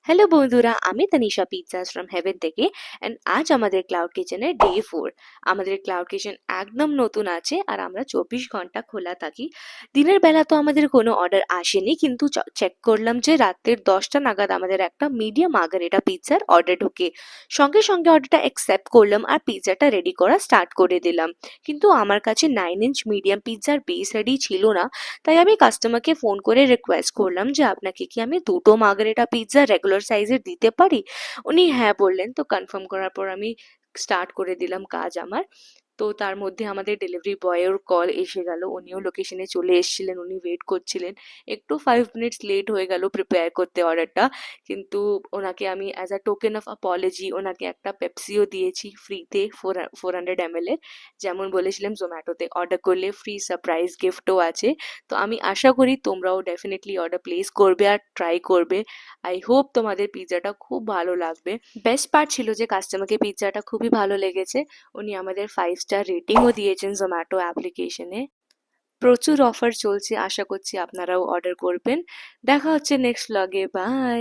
Hello বন্ধুরা, আমি Tanisha পিৎজাস from haven থেকে অ্যান্ড আজ আমাদের ক্লাউড কিচেনের ডে 4। আমাদের ক্লাউড কিচেন একদম নতুন আছে আর আমরা 24 ঘন্টা খোলা থাকি। দিনের বেলা তো আমাদের কোনো অর্ডার আসেনি, কিন্তু চেক করলাম যে রাতের 10টা নাগাদ আমাদের একটা মিডিয়াম মার্গারেটা পিৎজার অর্ডার ঢোকে। সঙ্গে সঙ্গে অর্ডারটা অ্যাকসেপ্ট করলাম আর পিৎজাটা রেডি করা স্টার্ট করে দিলাম। কিন্তু আমার কাছে 9 ইঞ্চ মিডিয়াম পিৎজার বেস রেডি ছিল না, তাই আমি কাস্টমারকে ফোন করে রিকোয়েস্ট করলাম যে আপনাকে কি আমি দুটো মার্গারেটা পিৎজা রেগুলার সাইজের দিতে পারি। উনি হ্যাঁ বললেন। তো কনফার্ম করার পর আমি স্টার্ট করে দিলাম কাজ আমার। তো তার মধ্যে আমাদের ডেলিভারি বয়ের কল এসে গেল, উনিও লোকেশনে চলে এসেছিলেন, উনি ওয়েট করছিলেন। একটু 5 মিনিটস লেট হয়ে গেল প্রিপেয়ার করতে অর্ডারটা, কিন্তু ওনাকে আমি অ্যাজ আ টোকেন অফ অপোলজি ওনাকে একটা পেপসিও দিয়েছি ফ্রিতে, 400 ml এর। যেমন বলেছিলাম জোম্যাটোতে অর্ডার করলে ফ্রি সারপ্রাইজ গিফটও আছে। তো আমি আশা করি তোমরাও ডেফিনেটলি অর্ডার প্লেস করবে আর ট্রাই করবে। আই হোপ তোমাদের পিৎজাটা খুব ভালো লাগবে। বেস্ট পার্ট ছিল যে কাস্টমারকে পিৎজাটা খুবই ভালো লেগেছে। উনি আমাদের 5 স্টার রেটিংও দিয়েছেন জোম্যাটো অ্যাপ্লিকেশনে। প্রচুর অফার চলছে, আশা করছি আপনারাও অর্ডার করবেন। দেখা হচ্ছে নেক্সট ব্লগে। বাই।